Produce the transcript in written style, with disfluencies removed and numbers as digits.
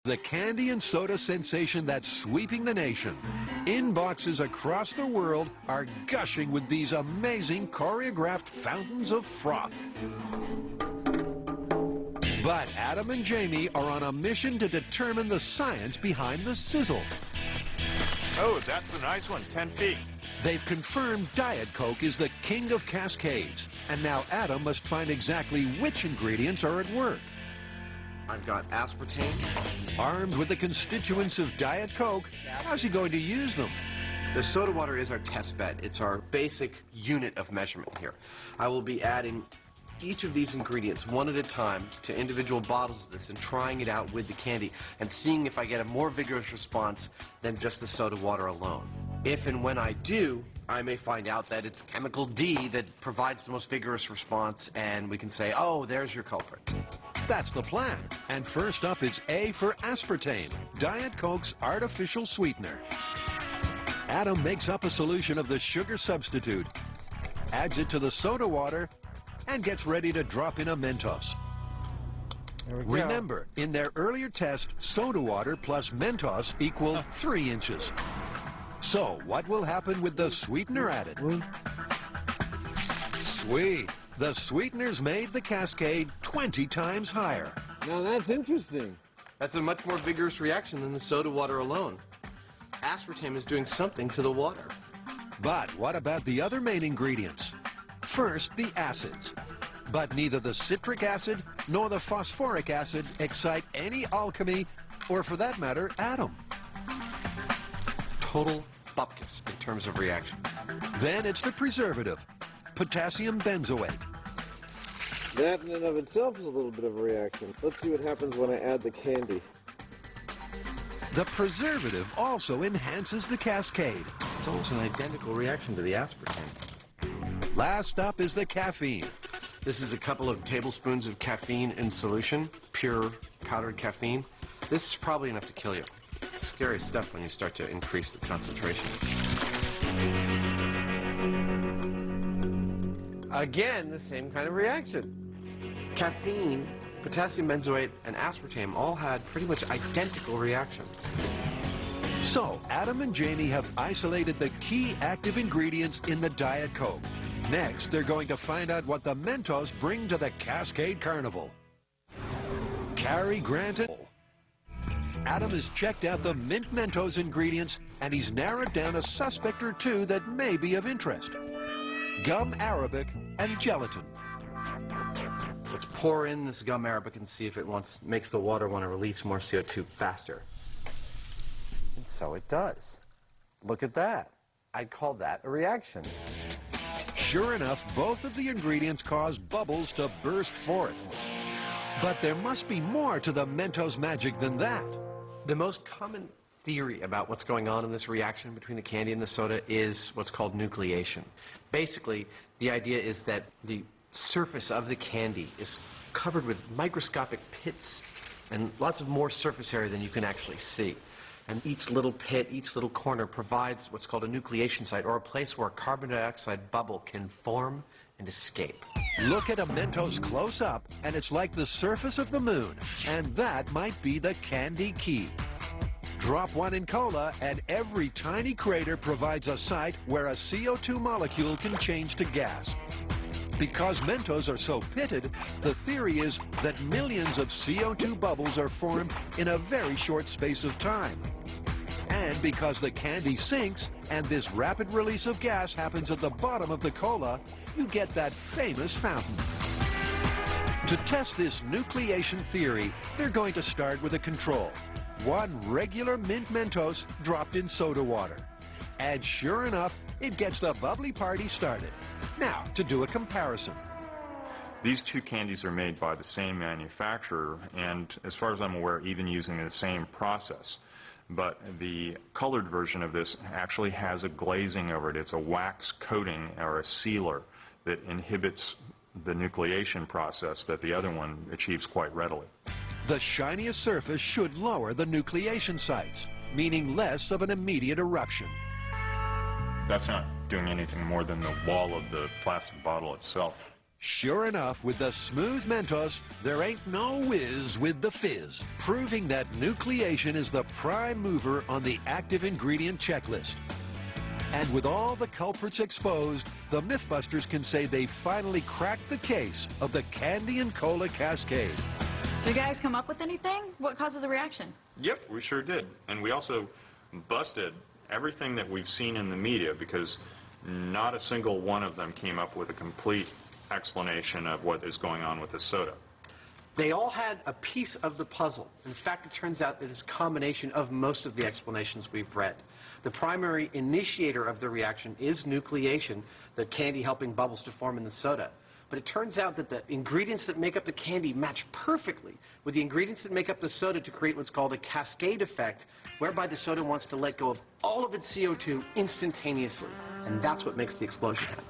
The candy and soda sensation that's sweeping the nation. Inboxes across the world are gushing with these amazing choreographed fountains of froth. But Adam and Jamie are on a mission to determine the science behind the sizzle. Oh, that's a nice one, 10 feet. They've confirmed Diet Coke is the king of cascades, and now Adam must find exactly which ingredients are at work. I've got aspartame. Armed with the constituents of Diet Coke, how's he going to use them? The soda water is our test bed. It's our basic unit of measurement here. I will be adding each of these ingredients one at a time to individual bottles of this and trying it out with the candy and seeing if I get a more vigorous response than just the soda water alone. If and when I do, I may find out that it's chemical D that provides the most vigorous response, and we can say, oh, there's your culprit. That's the plan. And first up is A for aspartame, Diet Coke's artificial sweetener. Adam makes up a solution of the sugar substitute, adds it to the soda water, and gets ready to drop in a Mentos. Remember, in their earlier test, soda water plus Mentos equaled 3 inches. So, what will happen with the sweetener added? Sweet. The sweeteners made the cascade 20 times higher. Now that's interesting. That's a much more vigorous reaction than the soda water alone. Aspartame is doing something to the water. But what about the other main ingredients? First, the acids. But neither the citric acid nor the phosphoric acid excite any alchemy, or for that matter, Adam. Total bupkis in terms of reaction. Then it's the preservative, potassium benzoate. That in and of itself is a little bit of a reaction. Let's see what happens when I add the candy. The preservative also enhances the cascade. It's almost an identical reaction to the aspartame. Last up is the caffeine. This is a couple of tablespoons of caffeine in solution, pure powdered caffeine. This is probably enough to kill you. It's scary stuff when you start to increase the concentration. Again, the same kind of reaction. Caffeine, potassium benzoate, and aspartame all had pretty much identical reactions. So, Adam and Jamie have isolated the key active ingredients in the Diet Coke. Next, they're going to find out what the Mentos bring to the Cascade Carnival. Cary Grant and Adam has checked out the Mint Mentos ingredients, and he's narrowed down a suspect or two that may be of interest. Gum arabic and gelatin. Let's pour in this gum arabic and see if it makes the water want to release more CO2 faster. And so it does. Look at that. I'd call that a reaction. Sure enough, both of the ingredients cause bubbles to burst forth. But there must be more to the Mentos magic than that. The most common theory about what's going on in this reaction between the candy and the soda is what's called nucleation. Basically, the idea is that the surface of the candy is covered with microscopic pits and lots of more surface area than you can actually see. And each little pit, each little corner provides what's called a nucleation site, or a place where a carbon dioxide bubble can form and escape. Look at a Mentos close up, and it's like the surface of the moon. And that might be the candy key. Drop one in cola, and every tiny crater provides a site where a CO2 molecule can change to gas. Because Mentos are so pitted, the theory is that millions of CO2 bubbles are formed in a very short space of time. And because the candy sinks and this rapid release of gas happens at the bottom of the cola, you get that famous fountain. To test this nucleation theory, they're going to start with a control. One regular mint Mentos dropped in soda water. And sure enough, it gets the bubbly party started. Now, to do a comparison. These two candies are made by the same manufacturer, and as far as I'm aware, even using the same process. But the colored version of this actually has a glazing over it. It's a wax coating or a sealer that inhibits the nucleation process that the other one achieves quite readily. The shiniest surface should lower the nucleation sites, meaning less of an immediate eruption. That's not doing anything more than the wall of the plastic bottle itself. Sure enough, with the smooth Mentos, there ain't no whiz with the fizz, proving that nucleation is the prime mover on the active ingredient checklist. And with all the culprits exposed, the Mythbusters can say they finally cracked the case of the candy and cola cascade. So you guys come up with anything? What causes the reaction? Yep, we sure did. And we also busted everything that we've seen in the media, because not a single one of them came up with a complete explanation of what is going on with this soda. They all had a piece of the puzzle. In fact, it turns out that it's a combination of most of the explanations we've read. The primary initiator of the reaction is nucleation, the candy helping bubbles to form in the soda. But it turns out that the ingredients that make up the candy match perfectly with the ingredients that make up the soda to create what's called a cascade effect, whereby the soda wants to let go of all of its CO2 instantaneously. And that's what makes the explosion happen.